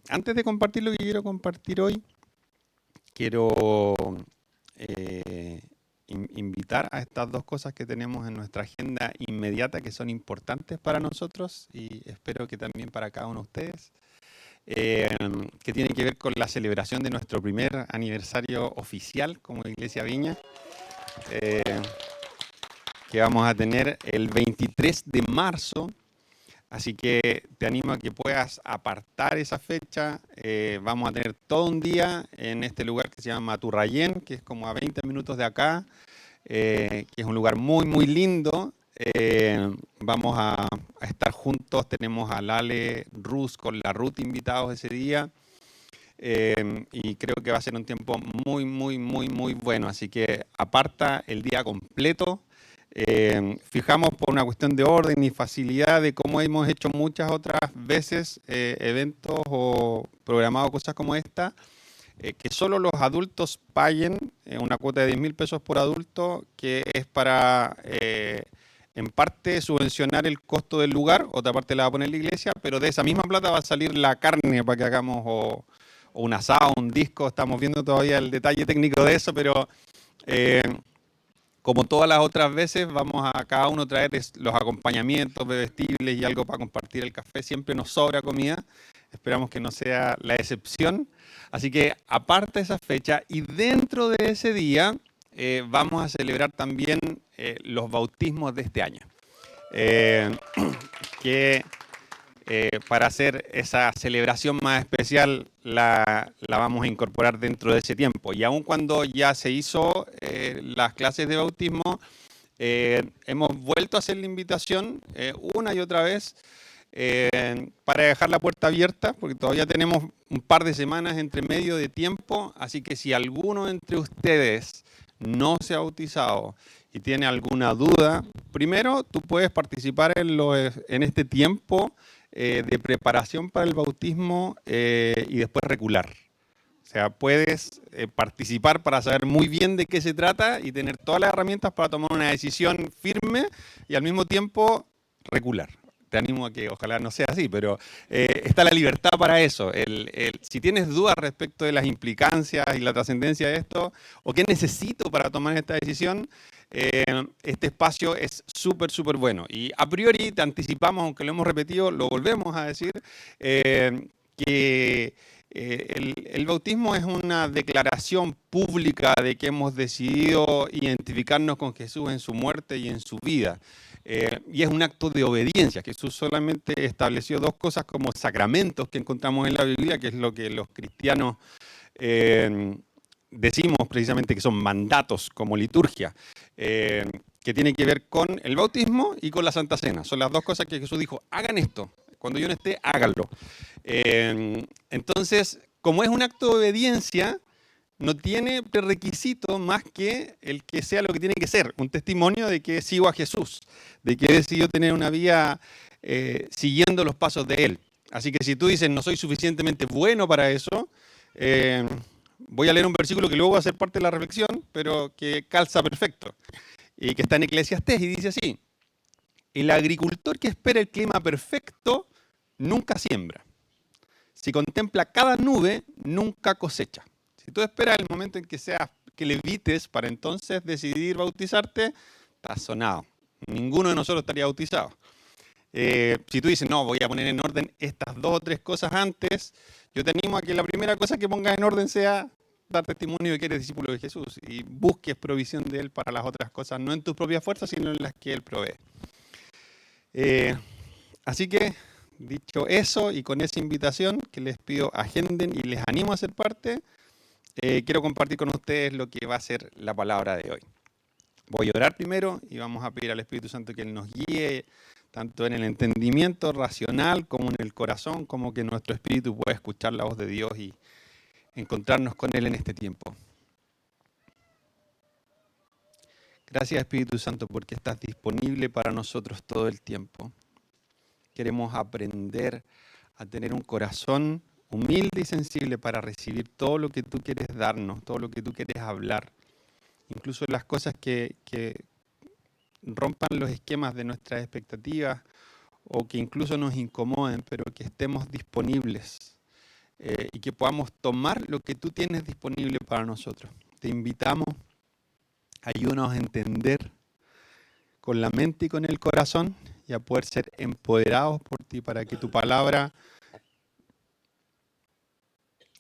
Antes de compartir lo que quiero compartir hoy, quiero invitar a estas dos cosas que tenemos en nuestra agenda inmediata que son importantes para nosotros y espero que también para cada uno de ustedes, que tienen que ver con la celebración de nuestro primer aniversario oficial como Iglesia Viña, eh, que vamos a tener el 23 de marzo. Así que te animo a que puedas apartar esa fecha. Vamos a tener todo un día en este lugar que se llama Maturrayén, que es como a 20 minutos de acá, que es un lugar muy, muy lindo. Vamos a estar juntos. Tenemos a Lale, Rus con la Ruth invitados ese día. Y creo que va a ser un tiempo muy, muy, muy, muy bueno. Así que aparta el día completo. Fijamos por una cuestión de orden y facilidad de cómo hemos hecho muchas otras veces eventos o programado cosas como esta, que solo los adultos paguen una cuota de 10.000 pesos por adulto, que es para en parte subvencionar el costo del lugar, otra parte la va a poner la iglesia, pero de esa misma plata va a salir la carne para que hagamos o un asado, un disco. Estamos viendo todavía el detalle técnico de eso, pero como todas las otras veces, vamos a cada uno traer los acompañamientos bebestibles y algo para compartir el café. Siempre nos sobra comida. Esperamos que no sea la excepción. Así que aparta esa fecha y dentro de ese día vamos a celebrar también los bautismos de este año. Que para hacer esa celebración más especial la vamos a incorporar dentro de ese tiempo. Y aun cuando ya se hizo las clases de bautismo, hemos vuelto a hacer la invitación una y otra vez para dejar la puerta abierta, porque todavía tenemos un par de semanas entre medio de tiempo, así que si alguno entre ustedes no se ha bautizado y tiene alguna duda, primero tú puedes participar en este tiempo de preparación para el bautismo y después recular. O sea, puedes participar para saber muy bien de qué se trata y tener todas las herramientas para tomar una decisión firme y al mismo tiempo recular. Te animo a que ojalá no sea así, pero está la libertad para eso. Si tienes dudas respecto de las implicancias y la trascendencia de esto, o qué necesito para tomar esta decisión, este espacio es súper, súper bueno. Y a priori te anticipamos, aunque lo hemos repetido, lo volvemos a decir, que el bautismo es una declaración pública de que hemos decidido identificarnos con Jesús en su muerte y en su vida. Y es un acto de obediencia. Jesús solamente estableció dos cosas como sacramentos que encontramos en la Biblia, que es lo que los cristianos decimos precisamente que son mandatos como liturgia, que tiene que ver con el bautismo y con la Santa Cena. Son las dos cosas que Jesús dijo, hagan esto. Cuando yo no esté, háganlo. Entonces, como es un acto de obediencia, no tiene prerequisito más que el que sea lo que tiene que ser, un testimonio de que sigo a Jesús, de que he decidido tener una vida siguiendo los pasos de Él. Así que si tú dices, no soy suficientemente bueno para eso, voy a leer un versículo que luego va a ser parte de la reflexión, pero que calza perfecto, y que está en Eclesiastés y dice así, el agricultor que espera el clima perfecto nunca siembra. Si contempla cada nube, nunca cosecha. Si tú esperas el momento en que levites para entonces decidir bautizarte, estás sonado. Ninguno de nosotros estaría bautizado. Si tú dices, no, voy a poner en orden estas dos o tres cosas antes, yo te animo a que la primera cosa que pongas en orden sea dar testimonio de que eres discípulo de Jesús y busques provisión de Él para las otras cosas, no en tus propias fuerzas, sino en las que Él provee. Así que, dicho eso, y con esa invitación que les pido agenden y les animo a ser parte, quiero compartir con ustedes lo que va a ser la palabra de hoy. Voy a orar primero y vamos a pedir al Espíritu Santo que Él nos guíe, tanto en el entendimiento racional como en el corazón, como que nuestro espíritu pueda escuchar la voz de Dios y encontrarnos con Él en este tiempo. Gracias, Espíritu Santo, porque estás disponible para nosotros todo el tiempo. Queremos aprender a tener un corazón humilde y sensible para recibir todo lo que tú quieres darnos, todo lo que tú quieres hablar. Incluso las cosas que rompan los esquemas de nuestras expectativas o que incluso nos incomoden, pero que estemos disponibles y que podamos tomar lo que tú tienes disponible para nosotros. Te invitamos, ayúdanos a entender con la mente y con el corazón y a poder ser empoderados por ti para que tu palabra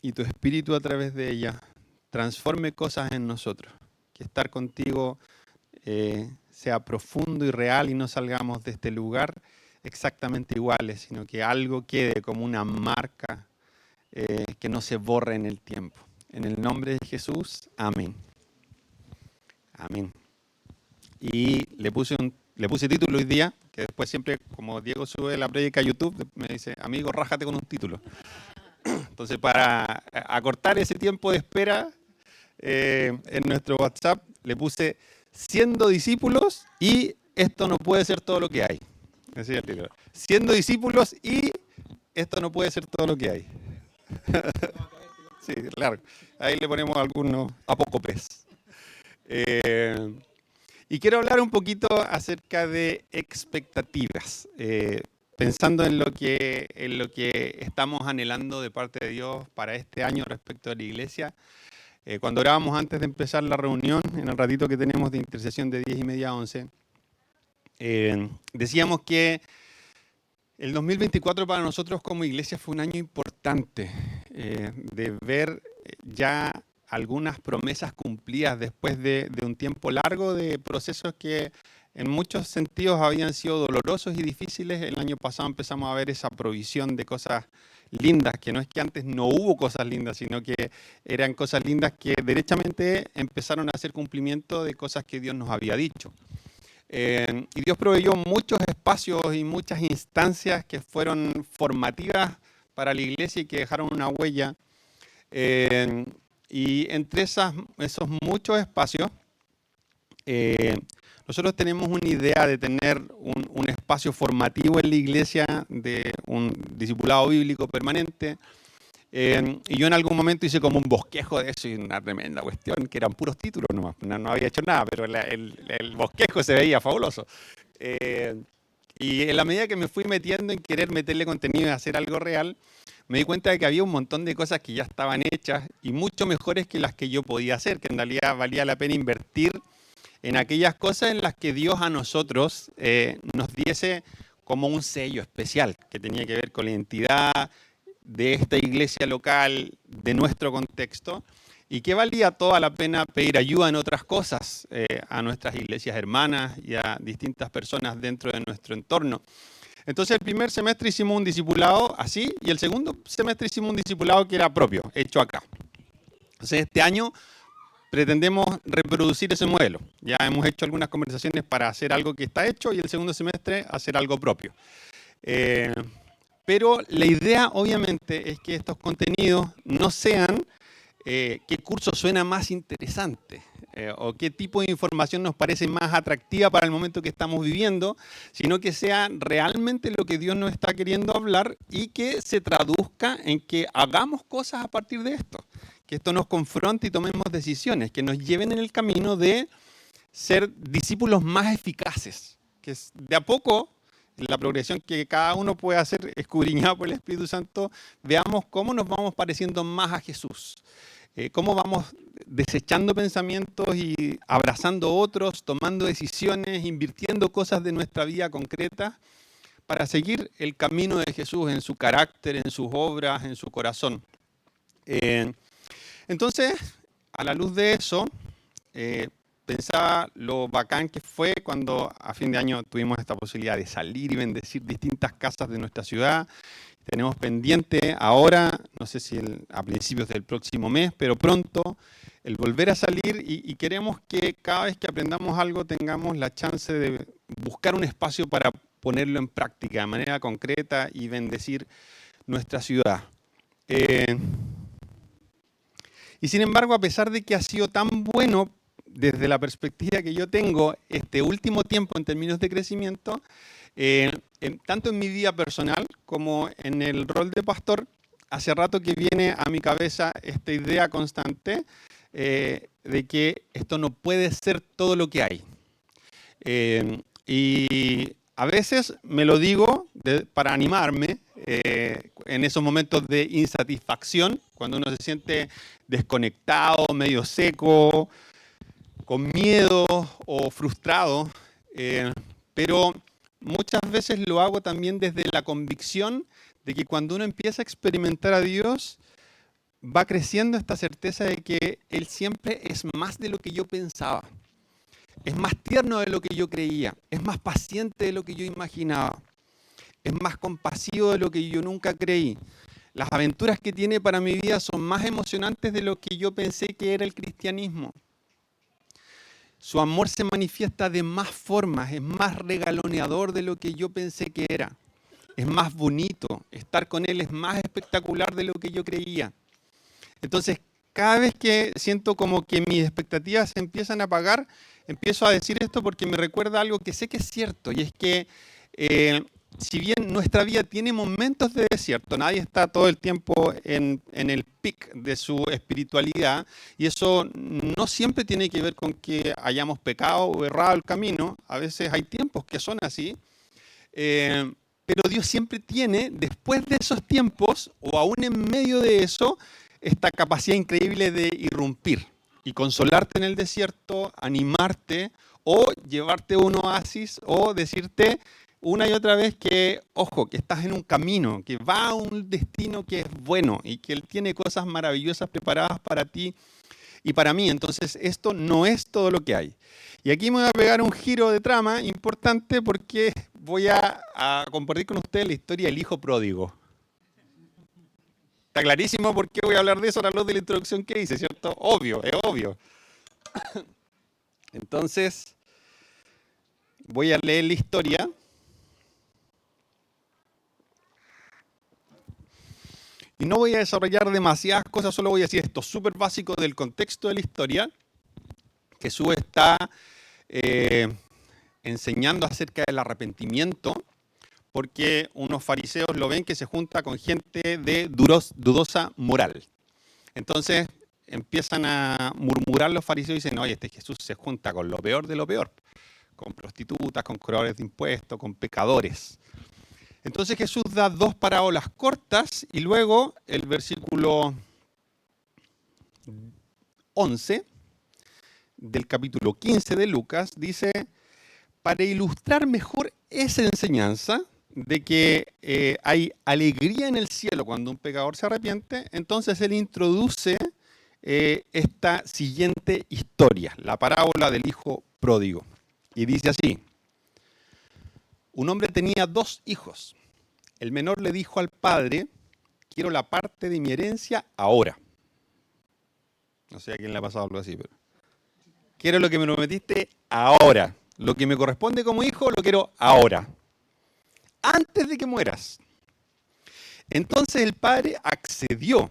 y tu espíritu a través de ella transforme cosas en nosotros. Que estar contigo sea profundo y real y no salgamos de este lugar exactamente iguales, sino que algo quede como una marca que no se borre en el tiempo. En el nombre de Jesús, amén. Amén. Y le puse título hoy día, que después siempre, como Diego sube la prédica a YouTube, me dice, amigo, rájate con un título. Entonces, para acortar ese tiempo de espera, en nuestro WhatsApp le puse siendo discípulos y esto no puede ser todo lo que hay. Así es el título. Siendo discípulos y esto no puede ser todo lo que hay. Sí, claro. Ahí le ponemos algunos apócopes. Y quiero hablar un poquito acerca de expectativas. Pensando en lo que estamos anhelando de parte de Dios para este año respecto a la iglesia. Cuando orábamos antes de empezar la reunión, en el ratito que tenemos de intercesión de 10:30 a 11, decíamos que el 2024 para nosotros como iglesia fue un año importante de ver ya algunas promesas cumplidas después de un tiempo largo de procesos que en muchos sentidos habían sido dolorosos y difíciles. El año pasado empezamos a ver esa provisión de cosas lindas, que no es que antes no hubo cosas lindas, sino que eran cosas lindas que derechamente empezaron a hacer cumplimiento de cosas que Dios nos había dicho. Y Dios proveyó muchos espacios y muchas instancias que fueron formativas para la iglesia y que dejaron una huella. Y entre esos muchos espacios, nosotros tenemos una idea de tener un espacio formativo en la iglesia, de un discipulado bíblico permanente. Y yo en algún momento hice como un bosquejo de eso y una tremenda cuestión, que eran puros títulos nomás, no había hecho nada, pero el bosquejo se veía fabuloso. Y en la medida que me fui metiendo en querer meterle contenido y hacer algo real, me di cuenta de que había un montón de cosas que ya estaban hechas y mucho mejores que las que yo podía hacer, que en realidad valía la pena invertir en aquellas cosas en las que Dios a nosotros nos diese como un sello especial, que tenía que ver con la identidad de esta iglesia local, de nuestro contexto, y que valía toda la pena pedir ayuda en otras cosas a nuestras iglesias hermanas y a distintas personas dentro de nuestro entorno. Entonces el primer semestre hicimos un discipulado así y el segundo semestre hicimos un discipulado que era propio, hecho acá. Entonces este año pretendemos reproducir ese modelo. Ya hemos hecho algunas conversaciones para hacer algo que está hecho y el segundo semestre hacer algo propio. Pero la idea obviamente es que estos contenidos no sean qué curso suena más interesante o qué tipo de información nos parece más atractiva para el momento que estamos viviendo, sino que sea realmente lo que Dios nos está queriendo hablar y que se traduzca en que hagamos cosas a partir de esto, que esto nos confronte y tomemos decisiones, que nos lleven en el camino de ser discípulos más eficaces, que de a poco, la progresión que cada uno puede hacer escudriñado por el Espíritu Santo, veamos cómo nos vamos pareciendo más a Jesús. Cómo vamos desechando pensamientos y abrazando otros, tomando decisiones, invirtiendo cosas de nuestra vida concreta para seguir el camino de Jesús en su carácter, en sus obras, en su corazón. Entonces, a la luz de eso, pensaba lo bacán que fue cuando a fin de año tuvimos esta posibilidad de salir y bendecir distintas casas de nuestra ciudad. Tenemos pendiente ahora, no sé si a principios del próximo mes, pero pronto, el volver a salir y queremos que cada vez que aprendamos algo tengamos la chance de buscar un espacio para ponerlo en práctica de manera concreta y bendecir nuestra ciudad. Y sin embargo, a pesar de que ha sido tan bueno desde la perspectiva que yo tengo este último tiempo en términos de crecimiento, tanto en mi vida personal como en el rol de pastor, hace rato que viene a mi cabeza esta idea constante de que esto no puede ser todo lo que hay. Y a veces me lo digo para animarme en esos momentos de insatisfacción, cuando uno se siente desconectado, medio seco, con miedo o frustrado, pero muchas veces lo hago también desde la convicción de que cuando uno empieza a experimentar a Dios, va creciendo esta certeza de que Él siempre es más de lo que yo pensaba, es más tierno de lo que yo creía, es más paciente de lo que yo imaginaba, es más compasivo de lo que yo nunca creí. Las aventuras que tiene para mi vida son más emocionantes de lo que yo pensé que era el cristianismo. Su amor se manifiesta de más formas, es más regaloneador de lo que yo pensé que era. Es más bonito, estar con Él es más espectacular de lo que yo creía. Entonces, cada vez que siento como que mis expectativas se empiezan a apagar, empiezo a decir esto porque me recuerda algo que sé que es cierto, y es que si bien nuestra vida tiene momentos de desierto, nadie está todo el tiempo en el pic de su espiritualidad, y eso no siempre tiene que ver con que hayamos pecado o errado el camino, a veces hay tiempos que son así, pero Dios siempre tiene, después de esos tiempos, o aún en medio de eso, esta capacidad increíble de irrumpir y consolarte en el desierto, animarte o llevarte a un oasis o decirte una y otra vez que, ojo, que estás en un camino, que va a un destino que es bueno y que Él tiene cosas maravillosas preparadas para ti y para mí. Entonces, esto no es todo lo que hay. Y aquí me voy a pegar un giro de trama importante porque voy a compartir con ustedes la historia del hijo pródigo. Está clarísimo por qué voy a hablar de eso a la luz de la introducción que hice, ¿cierto? Obvio, es obvio. Entonces, voy a leer la historia. Y no voy a desarrollar demasiadas cosas, solo voy a decir esto súper básico del contexto de la historia. Jesús está enseñando acerca del arrepentimiento, porque unos fariseos lo ven que se junta con gente de dudosa moral. Entonces empiezan a murmurar los fariseos y dicen, oye, este Jesús se junta con lo peor de lo peor, con prostitutas, con cobradores de impuestos, con pecadores. Entonces Jesús da dos parábolas cortas y luego el versículo 11 del capítulo 15 de Lucas dice, para ilustrar mejor esa enseñanza de que hay alegría en el cielo cuando un pecador se arrepiente, entonces él introduce esta siguiente historia, la parábola del hijo pródigo. Y dice así, un hombre tenía dos hijos. El menor le dijo al padre, quiero la parte de mi herencia ahora. No sé a quién le ha pasado algo así, pero quiero lo que me prometiste ahora. Lo que me corresponde como hijo lo quiero ahora, antes de que mueras. Entonces el padre accedió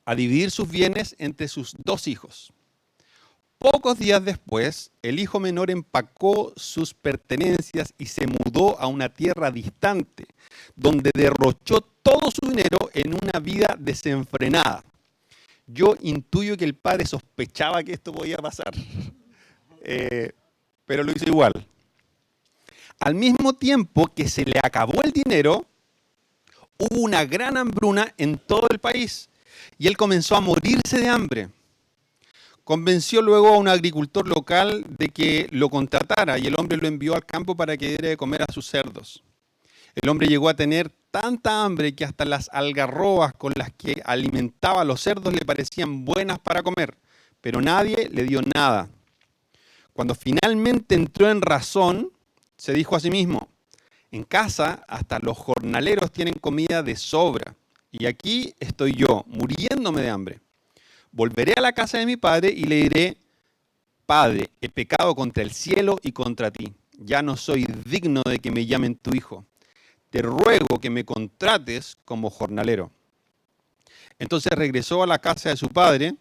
a dividir sus bienes entre sus dos hijos. Pocos días después, el hijo menor empacó sus pertenencias y se mudó a una tierra distante, donde derrochó todo su dinero en una vida desenfrenada. Yo intuyo que el padre sospechaba que esto podía pasar, pero lo hizo igual. Al mismo tiempo que se le acabó el dinero, hubo una gran hambruna en todo el país y él comenzó a morirse de hambre. Convenció luego a un agricultor local de que lo contratara y el hombre lo envió al campo para que diera de comer a sus cerdos. El hombre llegó a tener tanta hambre que hasta las algarrobas con las que alimentaba a los cerdos le parecían buenas para comer, pero nadie le dio nada. Cuando finalmente entró en razón, se dijo a sí mismo, en casa hasta los jornaleros tienen comida de sobra, y aquí estoy yo, muriéndome de hambre. Volveré a la casa de mi padre y le diré, Padre, he pecado contra el cielo y contra ti. Ya no soy digno de que me llamen tu hijo. Te ruego que me contrates como jornalero. Entonces regresó a la casa de su padre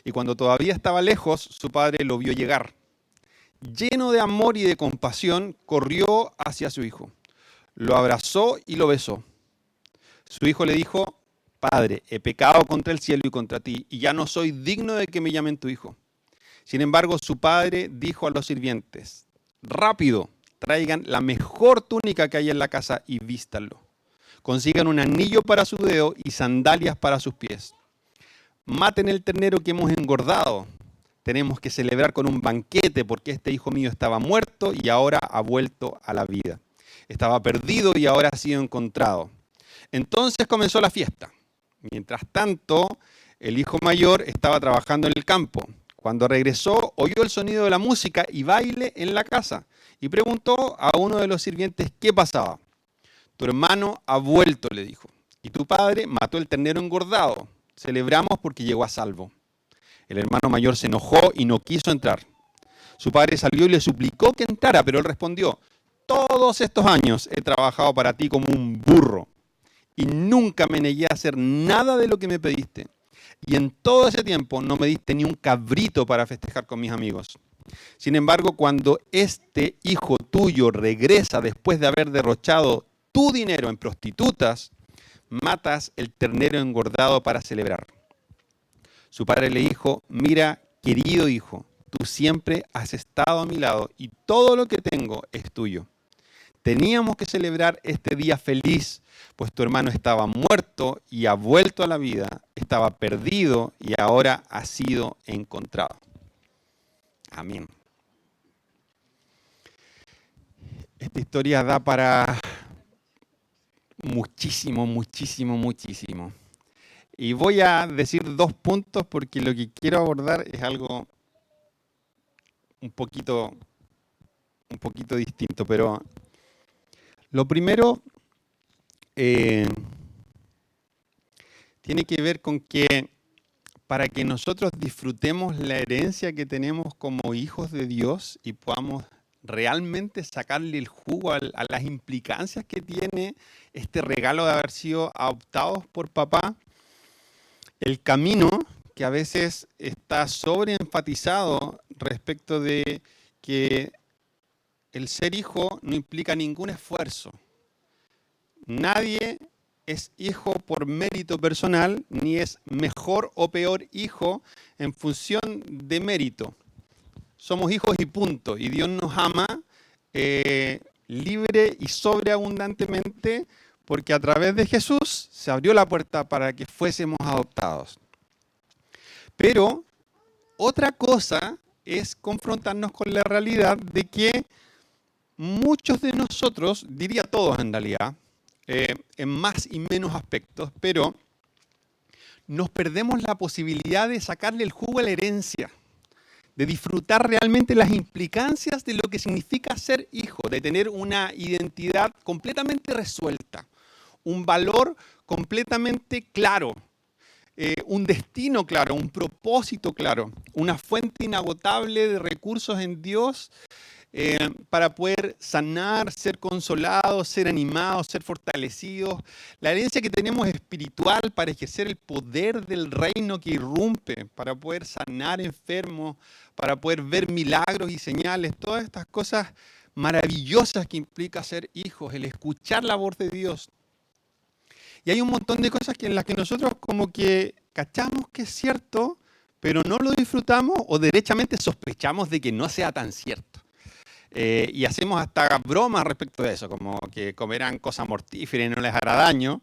y cuando todavía estaba lejos, su padre lo vio llegar. Lleno de amor y de compasión, corrió hacia su hijo. Lo abrazó y lo besó. Su hijo le dijo, Padre, he pecado contra el cielo y contra ti, y ya no soy digno de que me llamen tu hijo. Sin embargo, su padre dijo a los sirvientes, rápido, traigan la mejor túnica que hay en la casa y vístanlo. Consigan un anillo para su dedo y sandalias para sus pies. Maten el ternero que hemos engordado. Tenemos que celebrar con un banquete porque este hijo mío estaba muerto y ahora ha vuelto a la vida. Estaba perdido y ahora ha sido encontrado. Entonces comenzó la fiesta. Mientras tanto, el hijo mayor estaba trabajando en el campo. Cuando regresó, oyó el sonido de la música y baile en la casa y preguntó a uno de los sirvientes qué pasaba. Tu hermano ha vuelto, le dijo, y tu padre mató el ternero engordado. Celebramos porque llegó a salvo. El hermano mayor se enojó y no quiso entrar. Su padre salió y le suplicó que entrara, pero él respondió, todos estos años he trabajado para ti como un burro y nunca me negué a hacer nada de lo que me pediste. Y en todo ese tiempo no me diste ni un cabrito para festejar con mis amigos. Sin embargo, cuando este hijo tuyo regresa después de haber derrochado tu dinero en prostitutas, matas el ternero engordado para celebrar. Su padre le dijo, mira, querido hijo, tú siempre has estado a mi lado y todo lo que tengo es tuyo. Teníamos que celebrar este día feliz, pues tu hermano estaba muerto y ha vuelto a la vida, estaba perdido y ahora ha sido encontrado. Amén. Esta historia da para muchísimo, muchísimo, muchísimo. Y voy a decir 2 puntos porque lo que quiero abordar es algo un poquito distinto. Pero lo primero tiene que ver con que para que nosotros disfrutemos la herencia que tenemos como hijos de Dios y podamos realmente sacarle el jugo a las implicancias que tiene este regalo de haber sido adoptados por papá, el camino que a veces está sobreenfatizado respecto de que el ser hijo no implica ningún esfuerzo. Nadie es hijo por mérito personal, ni es mejor o peor hijo en función de mérito. Somos hijos y punto. Y Dios nos ama libre y sobreabundantemente porque a través de Jesús se abrió la puerta para que fuésemos adoptados. Pero otra cosa es confrontarnos con la realidad de que muchos de nosotros, diría todos en realidad, en más y menos aspectos, pero nos perdemos la posibilidad de sacarle el jugo a la herencia, de disfrutar realmente las implicancias de lo que significa ser hijo, de tener una identidad completamente resuelta, un valor completamente claro, un destino claro, un propósito claro, una fuente inagotable de recursos en Dios para poder sanar, ser consolados, ser animados, ser fortalecidos. La herencia que tenemos espiritual para ejercer el poder del reino que irrumpe, para poder sanar enfermos, para poder ver milagros y señales, todas estas cosas maravillosas que implica ser hijos, el escuchar la voz de Dios. Y hay un montón de cosas en las que nosotros como que cachamos que es cierto, pero no lo disfrutamos o derechamente sospechamos de que no sea tan cierto. Y hacemos hasta bromas respecto de eso, como que comerán cosas mortíferas y no les hará daño.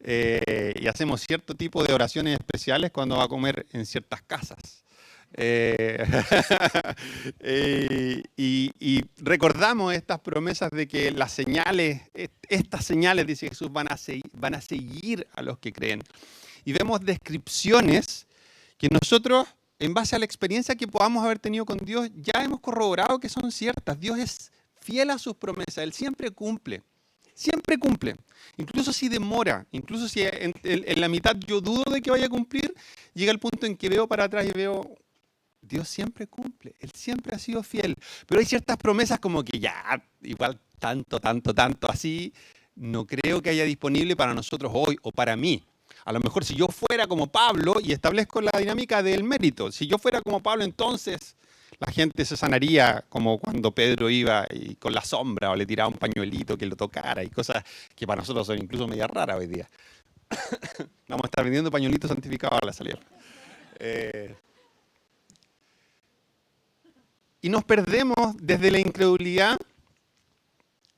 Y hacemos cierto tipo de oraciones especiales cuando va a comer en ciertas casas. Y recordamos estas promesas de que las señales, estas señales, dice Jesús, van a seguir a los que creen. Y vemos descripciones que nosotros, en base a la experiencia que podamos haber tenido con Dios, ya hemos corroborado que son ciertas. Dios es fiel a sus promesas, Él siempre cumple. Siempre cumple. Incluso si demora, incluso si en la mitad yo dudo de que vaya a cumplir, llega el punto en que veo para atrás y veo, Dios siempre cumple, Él siempre ha sido fiel. Pero hay ciertas promesas como que ya, igual tanto así, no creo que haya disponible para nosotros hoy o para mí. A lo mejor si yo fuera como Pablo, y establezco la dinámica del mérito, si yo fuera como Pablo, entonces la gente se sanaría como cuando Pedro iba y con la sombra o le tiraba un pañuelito que lo tocara y cosas que para nosotros son incluso media raras hoy día. Vamos a estar vendiendo pañuelitos santificados a la salida. Y nos perdemos desde la incredulidad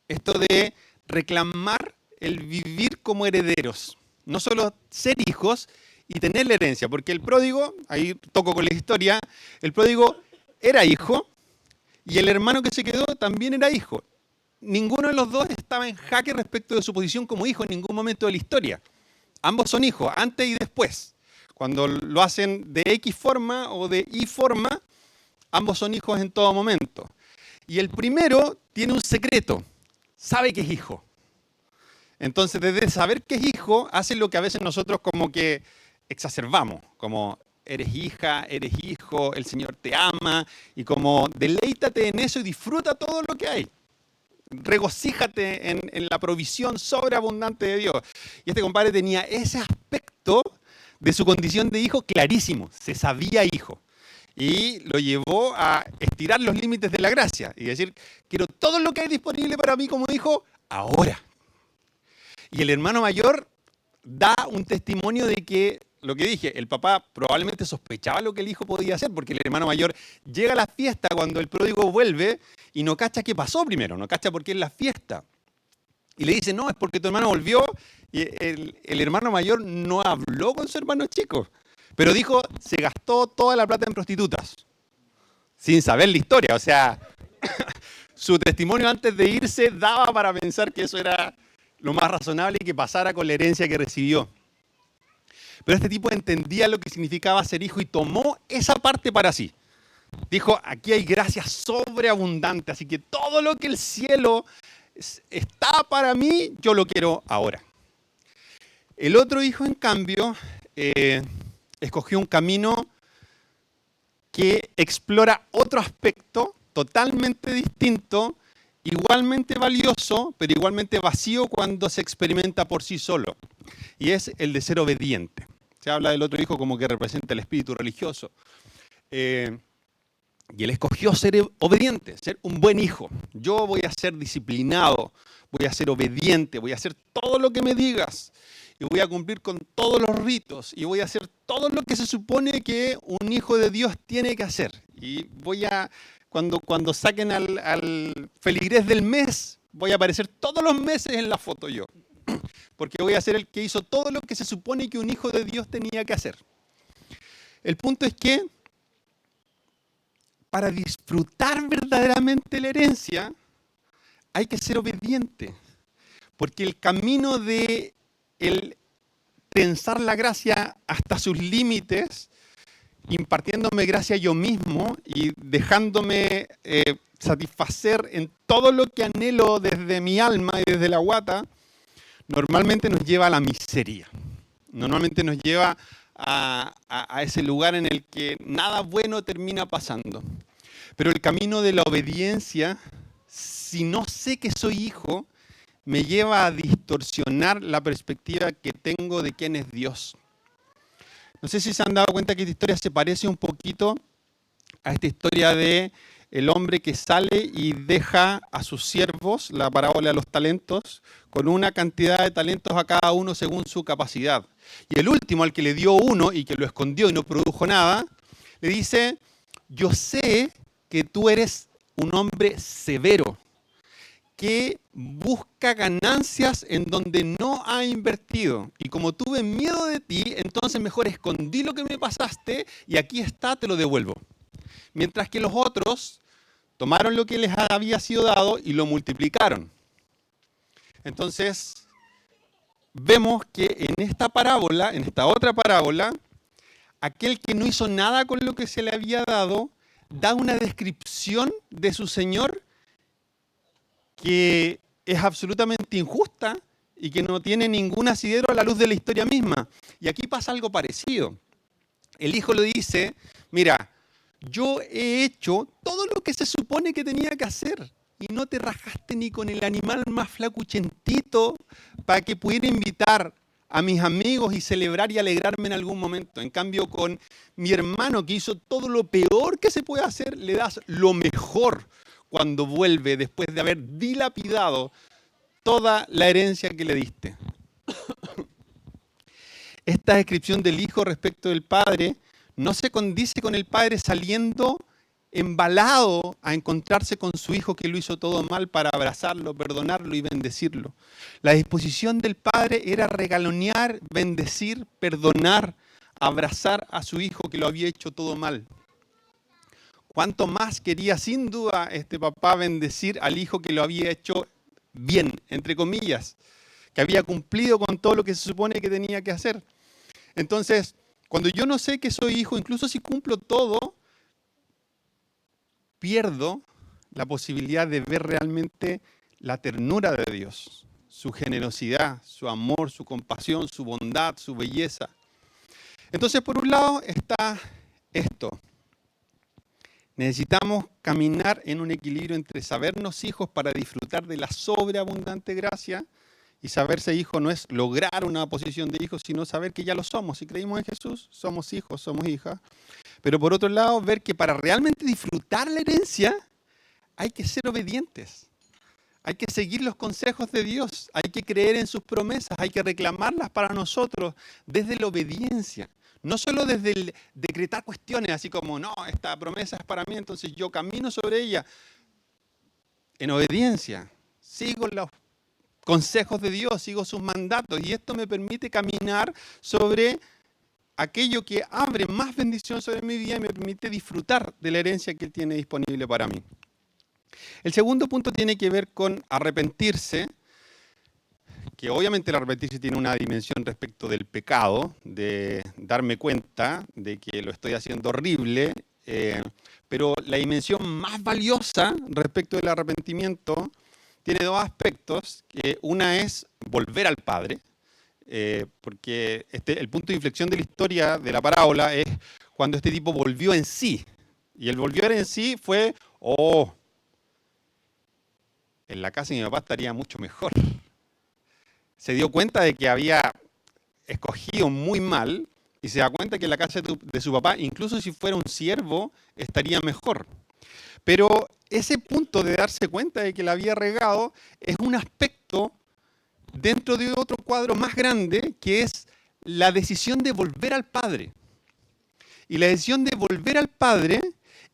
esto de reclamar el vivir como herederos. No solo ser hijos y tener la herencia, porque el pródigo, ahí toco con la historia, el pródigo era hijo y el hermano que se quedó también era hijo. Ninguno de los dos estaba en jaque respecto de su posición como hijo en ningún momento de la historia. Ambos son hijos, antes y después. Cuando lo hacen de X forma o de Y forma, ambos son hijos en todo momento. Y el primero tiene un secreto, sabe que es hijo. Entonces, desde saber que es hijo, hace lo que a veces nosotros como que exacerbamos, como eres hija, eres hijo, el Señor te ama, y como deleítate en eso y disfruta todo lo que hay. Regocíjate en la provisión sobreabundante de Dios. Y este compadre tenía ese aspecto de su condición de hijo clarísimo, se sabía hijo. Y lo llevó a estirar los límites de la gracia y decir, quiero todo lo que hay disponible para mí como hijo ahora. Y el hermano mayor da un testimonio de que, lo que dije, el papá probablemente sospechaba lo que el hijo podía hacer, porque el hermano mayor llega a la fiesta cuando el pródigo vuelve y no cacha qué pasó primero, no cacha por qué es la fiesta. Y le dice, no, es porque tu hermano volvió, y el hermano mayor no habló con su hermano chico, pero dijo, se gastó toda la plata en prostitutas, sin saber la historia. O sea, su testimonio antes de irse daba para pensar que eso era lo más razonable y que pasara con la herencia que recibió. Pero este tipo entendía lo que significaba ser hijo y tomó esa parte para sí. Dijo, aquí hay gracia sobreabundante, así que todo lo que el cielo está para mí, yo lo quiero ahora. El otro hijo, en cambio, escogió un camino que explora otro aspecto totalmente distinto, igualmente valioso, pero igualmente vacío cuando se experimenta por sí solo. Y es el de ser obediente. Se habla del otro hijo como que representa el espíritu religioso. Y él escogió ser obediente, ser un buen hijo. Yo voy a ser disciplinado, voy a ser obediente, voy a hacer todo lo que me digas. Y voy a cumplir con todos los ritos. Y voy a hacer todo lo que se supone que un hijo de Dios tiene que hacer. Y voy a, cuando saquen al feligrés del mes, voy a aparecer todos los meses en la foto yo. Porque voy a ser el que hizo todo lo que se supone que un hijo de Dios tenía que hacer. El punto es que para disfrutar verdaderamente la herencia, hay que ser obediente. Porque el camino de el tensar la gracia hasta sus límites, impartiéndome gracia yo mismo y dejándome satisfacer en todo lo que anhelo desde mi alma y desde la guata, normalmente nos lleva a la miseria. Normalmente nos lleva a ese lugar en el que nada bueno termina pasando. Pero el camino de la obediencia, si no sé que soy hijo, me lleva a distorsionar la perspectiva que tengo de quién es Dios. No sé si se han dado cuenta que esta historia se parece un poquito a esta historia de el hombre que sale y deja a sus siervos, la parábola de los talentos, con una cantidad de talentos a cada uno según su capacidad. Y el último, al que le dio uno y que lo escondió y no produjo nada, le dice, yo sé que tú eres un hombre severo, que busca ganancias en donde no ha invertido. Y como tuve miedo de ti, entonces mejor escondí lo que me pasaste y aquí está, te lo devuelvo. Mientras que los otros tomaron lo que les había sido dado y lo multiplicaron. Entonces, vemos que en esta parábola, en esta otra parábola, aquel que no hizo nada con lo que se le había dado, da una descripción de su Señor que es absolutamente injusta y que no tiene ningún asidero a la luz de la historia misma. Y aquí pasa algo parecido. El hijo le dice, mira, yo he hecho todo lo que se supone que tenía que hacer y no te rajaste ni con el animal más flacuchentito para que pudiera invitar a mis amigos y celebrar y alegrarme en algún momento. En cambio, con mi hermano que hizo todo lo peor que se puede hacer, le das lo mejor cuando vuelve después de haber dilapidado toda la herencia que le diste. Esta descripción del hijo respecto del padre no se condice con el padre saliendo embalado a encontrarse con su hijo que lo hizo todo mal para abrazarlo, perdonarlo y bendecirlo. La disposición del padre era regalonear, bendecir, perdonar, abrazar a su hijo que lo había hecho todo mal. ¿Cuánto más quería sin duda este papá bendecir al hijo que lo había hecho bien, entre comillas, que había cumplido con todo lo que se supone que tenía que hacer? Entonces, cuando yo no sé que soy hijo, incluso si cumplo todo, pierdo la posibilidad de ver realmente la ternura de Dios, su generosidad, su amor, su compasión, su bondad, su belleza. Entonces, por un lado está esto. Necesitamos caminar en un equilibrio entre sabernos hijos para disfrutar de la sobreabundante gracia, y saberse hijo no es lograr una posición de hijo, sino saber que ya lo somos. Si creímos en Jesús, somos hijos, somos hijas. Pero por otro lado, ver que para realmente disfrutar la herencia hay que ser obedientes. Hay que seguir los consejos de Dios, hay que creer en sus promesas, hay que reclamarlas para nosotros desde la obediencia. No solo desde el decretar cuestiones, así como, no, esta promesa es para mí, entonces yo camino sobre ella. En obediencia, sigo los consejos de Dios, sigo sus mandatos, y esto me permite caminar sobre aquello que abre más bendición sobre mi vida y me permite disfrutar de la herencia que Él tiene disponible para mí. El segundo punto tiene que ver con arrepentirse, que obviamente el arrepentirse tiene una dimensión respecto del pecado, de darme cuenta de que lo estoy haciendo horrible, pero la dimensión más valiosa respecto del arrepentimiento tiene dos aspectos. Una es volver al Padre, porque el punto de inflexión de la historia de la parábola es cuando este tipo volvió en sí. Y el volver en sí fue, en la casa de mi papá estaría mucho mejor. Se dio cuenta de que había escogido muy mal y se da cuenta que en la casa de su papá, incluso si fuera un siervo, estaría mejor. Pero ese punto de darse cuenta de que la había regado es un aspecto dentro de otro cuadro más grande, que es la decisión de volver al Padre. Y la decisión de volver al Padre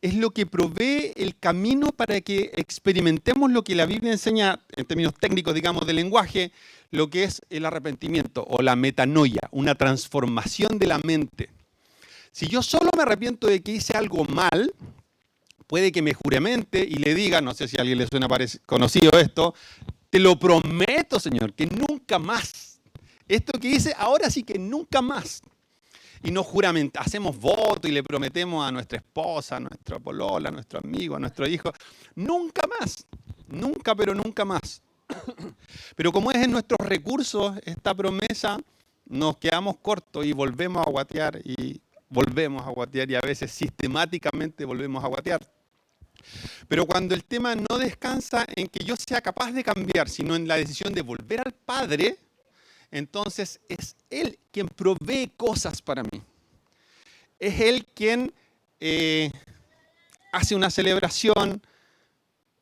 es lo que provee el camino para que experimentemos lo que la Biblia enseña, en términos técnicos, digamos, del lenguaje, lo que es el arrepentimiento o la metanoia, una transformación de la mente. Si yo solo me arrepiento de que hice algo mal, puede que me juramente y le diga, no sé si a alguien le suena conocido esto, te lo prometo, Señor, que nunca más. Esto que hice, ahora sí que nunca más. Y nos hacemos voto y le prometemos a nuestra esposa, a nuestra polola, a nuestro amigo, a nuestro hijo, nunca más, nunca, pero nunca más. Pero como es en nuestros recursos esta promesa, nos quedamos cortos y volvemos a guatear y a veces sistemáticamente volvemos a guatear. Pero cuando el tema no descansa en que yo sea capaz de cambiar, sino en la decisión de volver al Padre, entonces es Él quien provee cosas para mí. Es Él quien hace una celebración,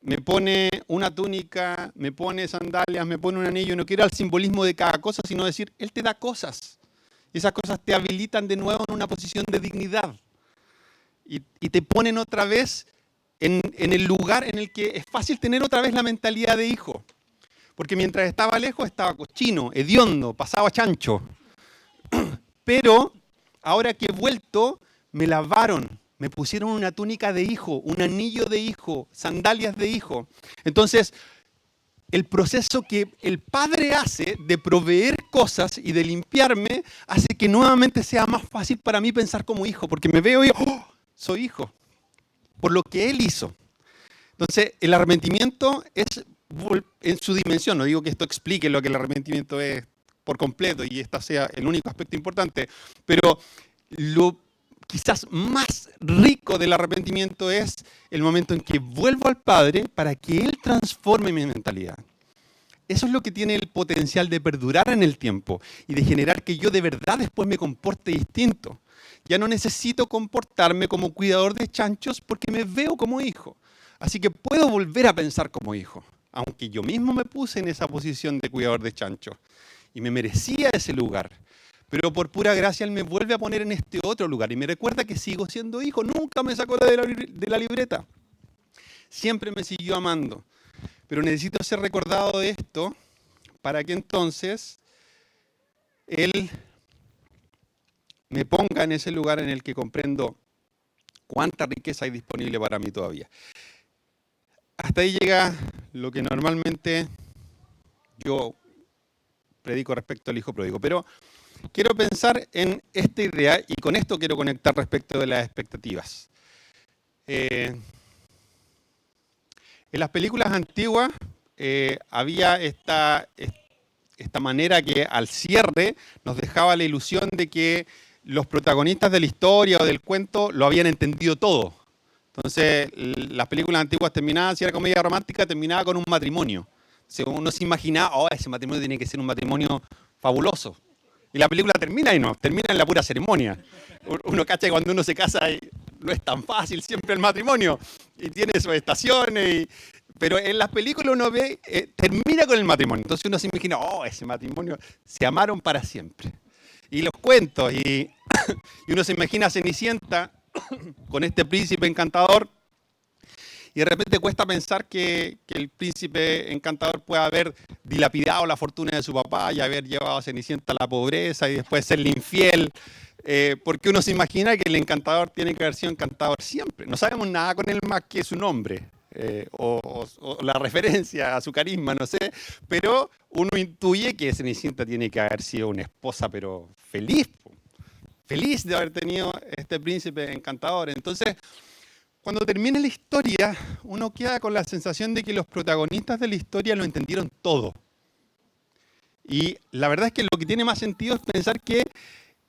me pone una túnica, me pone sandalias, me pone un anillo. No quiero el simbolismo de cada cosa, sino decir, Él te da cosas. Y esas cosas te habilitan de nuevo en una posición de dignidad. Y te ponen otra vez en el lugar en el que es fácil tener otra vez la mentalidad de hijo. Porque mientras estaba lejos estaba cochino, hediondo, pasaba chancho. Pero ahora que he vuelto, me lavaron, me pusieron una túnica de hijo, un anillo de hijo, sandalias de hijo. Entonces, el proceso que el Padre hace de proveer cosas y de limpiarme hace que nuevamente sea más fácil para mí pensar como hijo, porque me veo y soy hijo, por lo que Él hizo. Entonces, el arrepentimiento es en su dimensión, no digo que esto explique lo que el arrepentimiento es por completo y este sea el único aspecto importante, pero lo quizás más rico del arrepentimiento es el momento en que vuelvo al Padre para que Él transforme mi mentalidad. Eso es lo que tiene el potencial de perdurar en el tiempo y de generar que yo de verdad después me comporte distinto. Ya no necesito comportarme como cuidador de chanchos porque me veo como hijo. Así que puedo volver a pensar como hijo, aunque yo mismo me puse en esa posición de cuidador de chanchos y me merecía ese lugar. Pero por pura gracia Él me vuelve a poner en este otro lugar y me recuerda que sigo siendo hijo. Nunca me sacó de la libreta. Siempre me siguió amando. Pero necesito ser recordado de esto para que entonces Él me ponga en ese lugar en el que comprendo cuánta riqueza hay disponible para mí todavía. Hasta ahí llega lo que normalmente yo predico respecto al hijo pródigo. Pero quiero pensar en esta idea y con esto quiero conectar respecto de las expectativas. En las películas antiguas había esta manera que al cierre nos dejaba la ilusión de que los protagonistas de la historia o del cuento lo habían entendido todo. Entonces, las películas antiguas terminaban, si era comedia romántica, terminaba con un matrimonio. Uno se imaginaba, oh, ese matrimonio tiene que ser un matrimonio fabuloso. Y la película termina y no, termina en la pura ceremonia. Uno cacha que cuando uno se casa no es tan fácil siempre el matrimonio. Y tiene sus estaciones. Pero en las películas uno ve, termina con el matrimonio. Entonces uno se imagina, oh, ese matrimonio, se amaron para siempre. Y los cuentos, y uno se imagina a Cenicienta con este príncipe encantador, y de repente cuesta pensar que el príncipe encantador pueda haber dilapidado la fortuna de su papá y haber llevado a Cenicienta a la pobreza y después serle infiel, porque uno se imagina que el encantador tiene que haber sido encantador siempre. No sabemos nada con él más que su nombre, o la referencia a su carisma, no sé, pero uno intuye que Cenicienta tiene que haber sido una esposa, pero feliz de haber tenido este príncipe encantador. Entonces, cuando termina la historia, uno queda con la sensación de que los protagonistas de la historia lo entendieron todo. Y la verdad es que lo que tiene más sentido es pensar que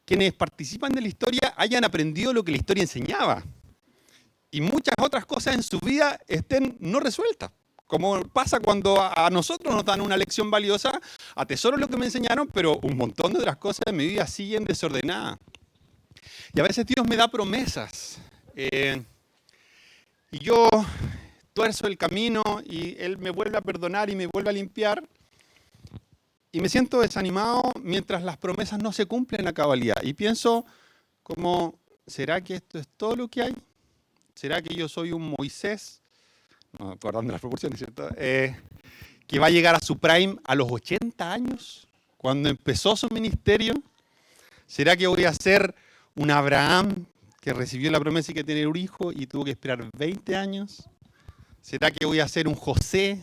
quienes participan de la historia hayan aprendido lo que la historia enseñaba. Y muchas otras cosas en su vida estén no resueltas. Como pasa cuando a nosotros nos dan una lección valiosa, atesoro lo que me enseñaron, pero un montón de otras cosas en mi vida siguen desordenadas. Y a veces Dios me da promesas. Y yo tuerzo el camino y Él me vuelve a perdonar y me vuelve a limpiar. Y me siento desanimado mientras las promesas no se cumplen a cabalidad. Y pienso como, ¿será que esto es todo lo que hay? ¿Será que yo soy un Moisés? No, guardando las proporciones, ¿cierto? Que va a llegar a su prime a los 80 años, cuando empezó su ministerio. ¿Será que voy a ser un Abraham que recibió la promesa y que tiene un hijo y tuvo que esperar 20 años? ¿Será que voy a ser un José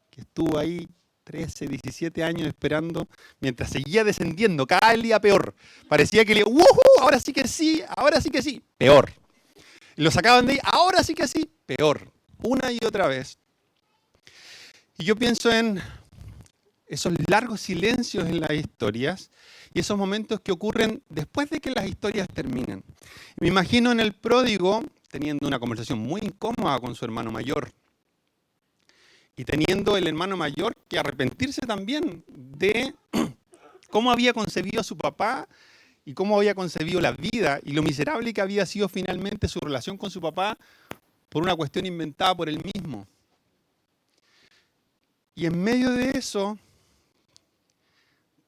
que estuvo ahí 13, 17 años esperando mientras seguía descendiendo cada día peor? Parecía que ahora sí que sí, peor. Y lo sacaban de ahí, ahora sí que sí, peor. Una y otra vez. Y yo pienso en esos largos silencios en las historias y esos momentos que ocurren después de que las historias terminan. Me imagino en el pródigo teniendo una conversación muy incómoda con su hermano mayor y teniendo el hermano mayor que arrepentirse también de cómo había concebido a su papá y cómo había concebido la vida y lo miserable que había sido finalmente su relación con su papá por una cuestión inventada por él mismo. Y en medio de eso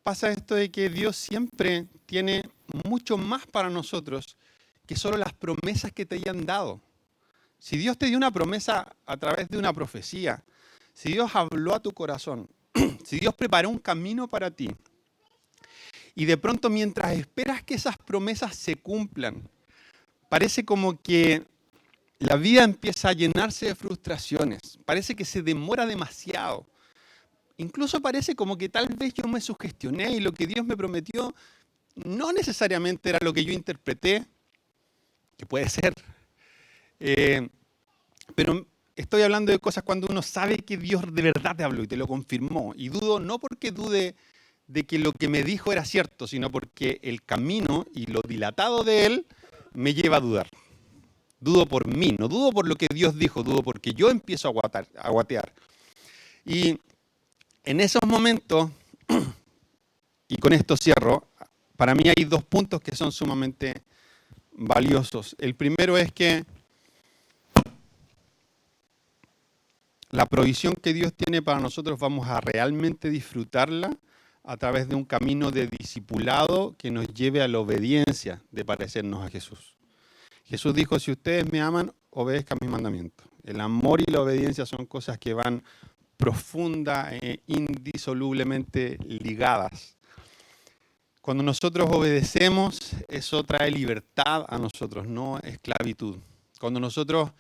pasa esto de que Dios siempre tiene mucho más para nosotros que solo las promesas que te hayan dado. Si Dios te dio una promesa a través de una profecía, si Dios habló a tu corazón, si Dios preparó un camino para ti, y de pronto mientras esperas que esas promesas se cumplan, parece como que la vida empieza a llenarse de frustraciones, parece que se demora demasiado. Incluso parece como que tal vez yo me sugestioné y lo que Dios me prometió no necesariamente era lo que yo interpreté, que puede ser, pero estoy hablando de cosas cuando uno sabe que Dios de verdad te habló y te lo confirmó. Y dudo no porque dude de que lo que me dijo era cierto, sino porque el camino y lo dilatado de Él me lleva a dudar. Dudo por mí, no dudo por lo que Dios dijo, dudo porque yo empiezo a guatear. Y en esos momentos, y con esto cierro, para mí hay dos puntos que son sumamente valiosos. El primero es que la provisión que Dios tiene para nosotros vamos a realmente disfrutarla a través de un camino de discipulado que nos lleve a la obediencia de parecernos a Jesús. Jesús dijo, si ustedes me aman, obedezcan mis mandamientos. El amor y la obediencia son cosas que van profunda e indisolublemente ligadas. Cuando nosotros obedecemos, eso trae libertad a nosotros, no esclavitud. Cuando nosotros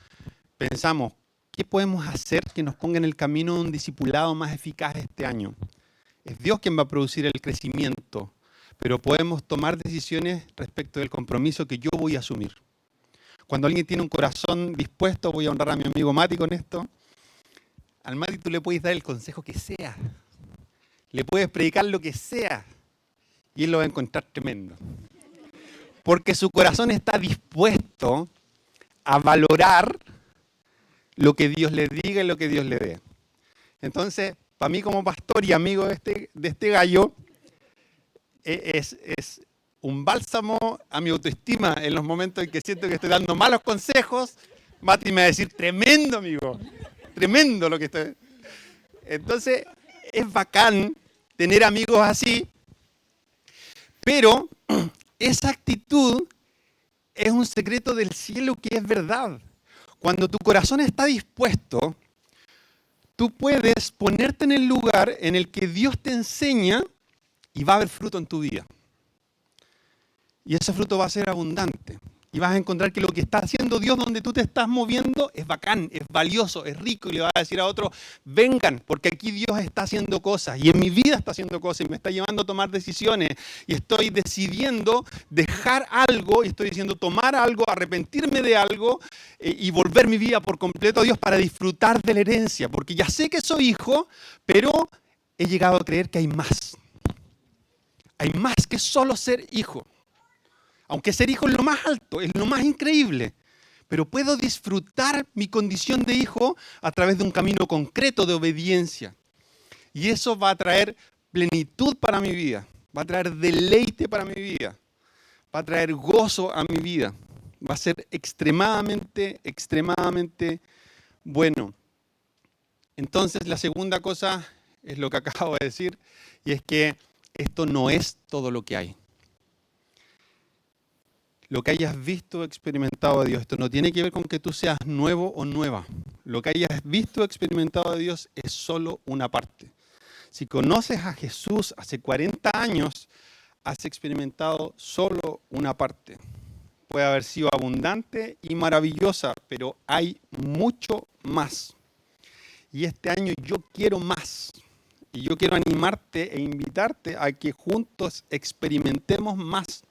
pensamos, ¿qué podemos hacer que nos ponga en el camino de un discipulado más eficaz este año? Es Dios quien va a producir el crecimiento, pero podemos tomar decisiones respecto del compromiso que yo voy a asumir. Cuando alguien tiene un corazón dispuesto, voy a honrar a mi amigo Mati con esto, al Mati tú le puedes dar el consejo que sea, le puedes predicar lo que sea, y él lo va a encontrar tremendo. Porque su corazón está dispuesto a valorar lo que Dios le diga y lo que Dios le dé. Entonces, para mí como pastor y amigo de este gallo, es un bálsamo a mi autoestima en los momentos en que siento que estoy dando malos consejos. Mati me va a decir, tremendo amigo, tremendo lo que estoy. Entonces, es bacán tener amigos así, pero esa actitud es un secreto del cielo que es verdad. Cuando tu corazón está dispuesto, tú puedes ponerte en el lugar en el que Dios te enseña y va a haber fruto en tu vida. Y ese fruto va a ser abundante. Y vas a encontrar que lo que está haciendo Dios donde tú te estás moviendo es bacán, es valioso, es rico. Y le vas a decir a otro, vengan, porque aquí Dios está haciendo cosas. Y en mi vida está haciendo cosas y me está llevando a tomar decisiones. Y estoy decidiendo dejar algo, y estoy diciendo tomar algo, arrepentirme de algo y volver mi vida por completo a Dios para disfrutar de la herencia. Porque ya sé que soy hijo, pero he llegado a creer que hay más. Hay más que solo ser hijo. Aunque ser hijo es lo más alto, es lo más increíble. Pero puedo disfrutar mi condición de hijo a través de un camino concreto de obediencia. Y eso va a traer plenitud para mi vida. Va a traer deleite para mi vida. Va a traer gozo a mi vida. Va a ser extremadamente, extremadamente bueno. Entonces, la segunda cosa es lo que acabo de decir. Y es que esto no es todo lo que hay. Lo que hayas visto o experimentado de Dios, esto no tiene que ver con que tú seas nuevo o nueva. Lo que hayas visto o experimentado de Dios es solo una parte. Si conoces a Jesús hace 40 años, has experimentado solo una parte. Puede haber sido abundante y maravillosa, pero hay mucho más. Y este año yo quiero más. Y yo quiero animarte e invitarte a que juntos experimentemos más.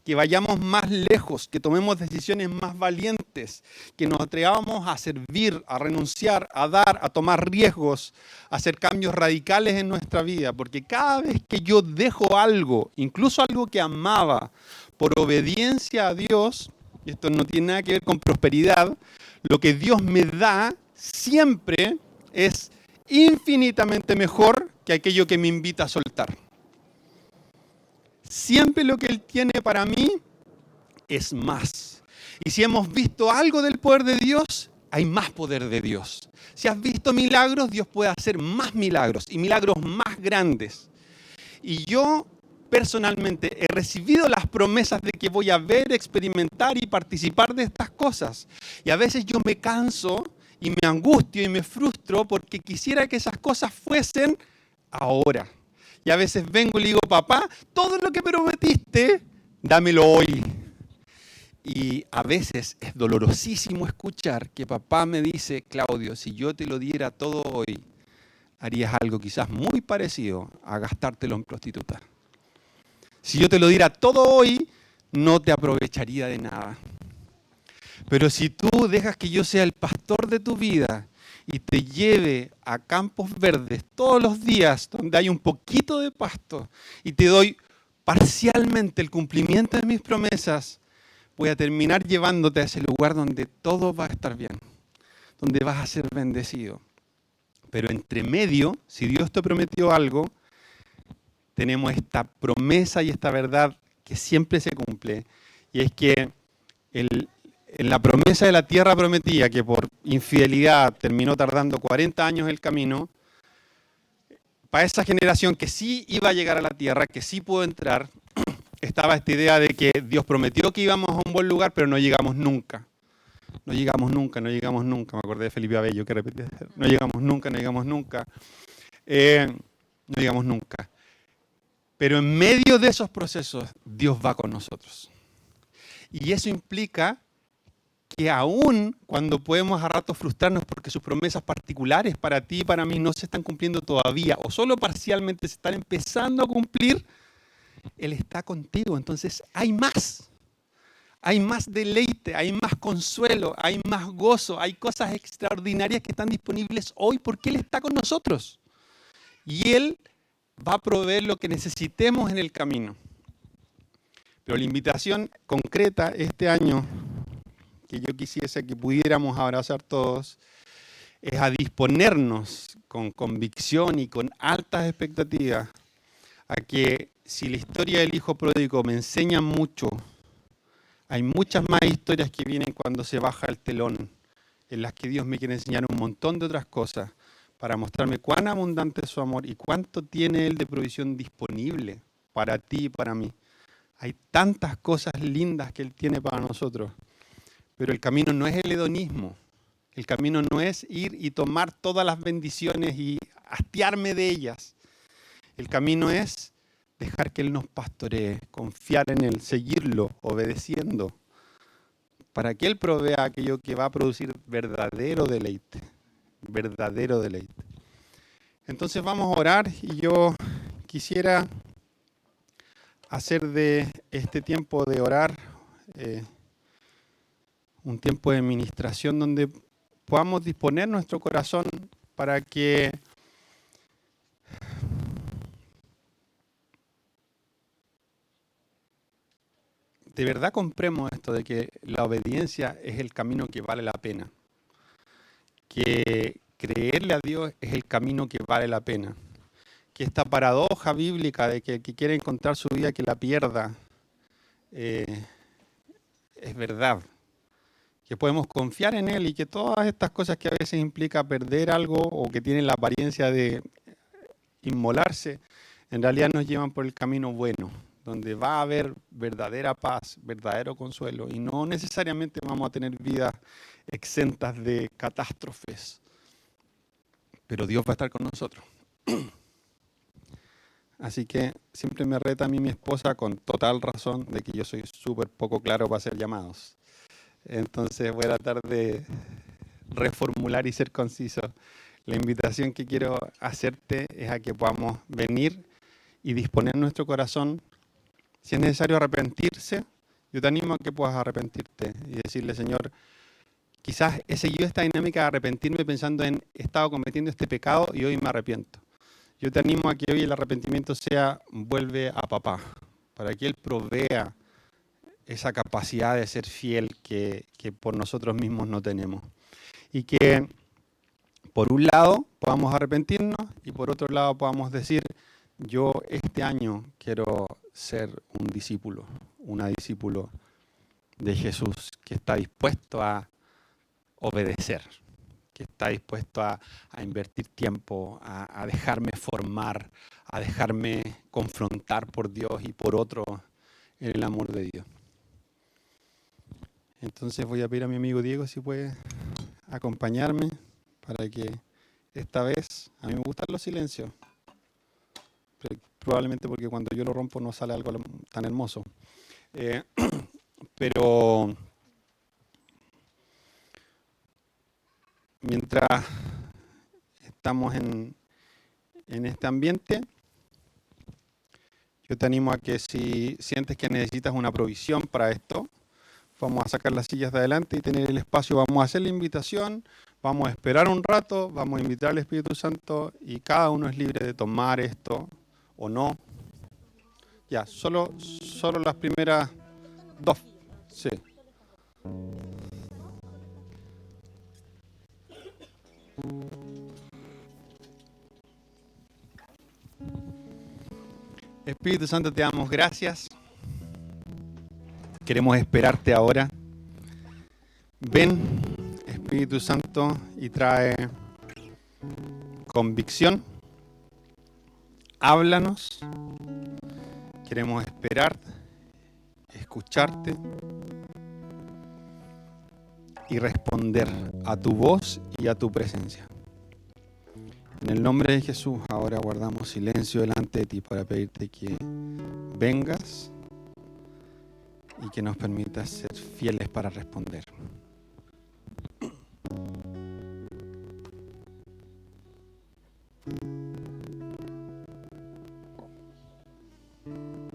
Que vayamos más lejos, que tomemos decisiones más valientes, que nos atrevamos a servir, a renunciar, a dar, a tomar riesgos, a hacer cambios radicales en nuestra vida. Porque cada vez que yo dejo algo, incluso algo que amaba, por obediencia a Dios, y esto no tiene nada que ver con prosperidad, lo que Dios me da siempre es infinitamente mejor que aquello que me invita a soltar. Siempre lo que Él tiene para mí es más. Y si hemos visto algo del poder de Dios, hay más poder de Dios. Si has visto milagros, Dios puede hacer más milagros y milagros más grandes. Y yo personalmente he recibido las promesas de que voy a ver, experimentar y participar de estas cosas. Y a veces yo me canso y me angustio y me frustro porque quisiera que esas cosas fuesen ahora. Y a veces vengo y le digo, papá, todo lo que prometiste, dámelo hoy. Y a veces es dolorosísimo escuchar que papá me dice, Claudio, si yo te lo diera todo hoy, harías algo quizás muy parecido a gastártelo en prostituta. Si yo te lo diera todo hoy, no te aprovecharía de nada. Pero si tú dejas que yo sea el pastor de tu vida y te lleve a campos verdes todos los días donde hay un poquito de pasto y te doy parcialmente el cumplimiento de mis promesas, voy a terminar llevándote a ese lugar donde todo va a estar bien, donde vas a ser bendecido. Pero entre medio, si Dios te prometió algo, tenemos esta promesa y esta verdad que siempre se cumple, y es que en la promesa de la tierra prometida, que por infidelidad terminó tardando 40 años el camino, para esa generación que sí iba a llegar a la tierra, que sí pudo entrar, estaba esta idea de que Dios prometió que íbamos a un buen lugar, pero no llegamos nunca. No llegamos nunca, no llegamos nunca. Me acordé de Felipe Abello que repetía, no llegamos nunca, no llegamos nunca. No llegamos nunca. Pero en medio de esos procesos, Dios va con nosotros. Y eso implica que aún cuando podemos a ratos frustrarnos porque sus promesas particulares para ti y para mí no se están cumpliendo todavía, o solo parcialmente se están empezando a cumplir, Él está contigo. Entonces hay más. Hay más deleite, hay más consuelo, hay más gozo, hay cosas extraordinarias que están disponibles hoy porque Él está con nosotros. Y Él va a proveer lo que necesitemos en el camino. Pero la invitación concreta este año, que yo quisiese que pudiéramos abrazar todos, es a disponernos con convicción y con altas expectativas a que si la historia del hijo pródigo me enseña mucho, hay muchas más historias que vienen cuando se baja el telón, en las que Dios me quiere enseñar un montón de otras cosas para mostrarme cuán abundante es su amor y cuánto tiene Él de provisión disponible para ti y para mí. Hay tantas cosas lindas que Él tiene para nosotros, pero el camino no es el hedonismo. El camino no es ir y tomar todas las bendiciones y hastiarme de ellas. El camino es dejar que Él nos pastoree, confiar en Él, seguirlo, obedeciendo, para que Él provea aquello que va a producir verdadero deleite. Verdadero deleite. Entonces vamos a orar y yo quisiera hacer de este tiempo de orar un tiempo de ministración donde podamos disponer nuestro corazón para que de verdad compremos esto de que la obediencia es el camino que vale la pena, que creerle a Dios es el camino que vale la pena, que esta paradoja bíblica de que el que quiere encontrar su vida que la pierda es verdad, que podemos confiar en Él y que todas estas cosas que a veces implica perder algo o que tienen la apariencia de inmolarse, en realidad nos llevan por el camino bueno, donde va a haber verdadera paz, verdadero consuelo y no necesariamente vamos a tener vidas exentas de catástrofes, pero Dios va a estar con nosotros. Así que siempre me reta a mí mi esposa con total razón de que yo soy súper poco claro para ser llamados. Entonces voy a tratar de reformular y ser conciso. La invitación que quiero hacerte es a que podamos venir y disponer nuestro corazón. Si es necesario arrepentirse, yo te animo a que puedas arrepentirte y decirle, Señor, quizás he seguido esta dinámica de arrepentirme pensando en he estado cometiendo este pecado y hoy me arrepiento. Yo te animo a que hoy el arrepentimiento sea vuelve a papá, para que Él provea esa capacidad de ser fiel que por nosotros mismos no tenemos. Y que por un lado podamos arrepentirnos y por otro lado podamos decir, yo este año quiero ser un discípulo, una discípulo de Jesús que está dispuesto a obedecer, que está dispuesto a invertir tiempo, a dejarme formar, a dejarme confrontar por Dios y por otro en el amor de Dios. Entonces voy a pedir a mi amigo Diego si puede acompañarme para que esta vez, a mí me gustan los silencios, probablemente porque cuando yo lo rompo no sale algo tan hermoso. Pero mientras estamos en este ambiente, yo te animo a que si sientes que necesitas una provisión para esto, vamos a sacar las sillas de adelante y tener el espacio, vamos a hacer la invitación, vamos a esperar un rato, vamos a invitar al Espíritu Santo y cada uno es libre de tomar esto o no. Ya, solo las primeras dos. Sí. Espíritu Santo, te damos gracias. Queremos esperarte ahora. Ven, Espíritu Santo, y trae convicción. Háblanos. Queremos esperar, escucharte y responder a tu voz y a tu presencia. En el nombre de Jesús, ahora guardamos silencio delante de ti para pedirte que vengas y que nos permitas ser fieles para responder.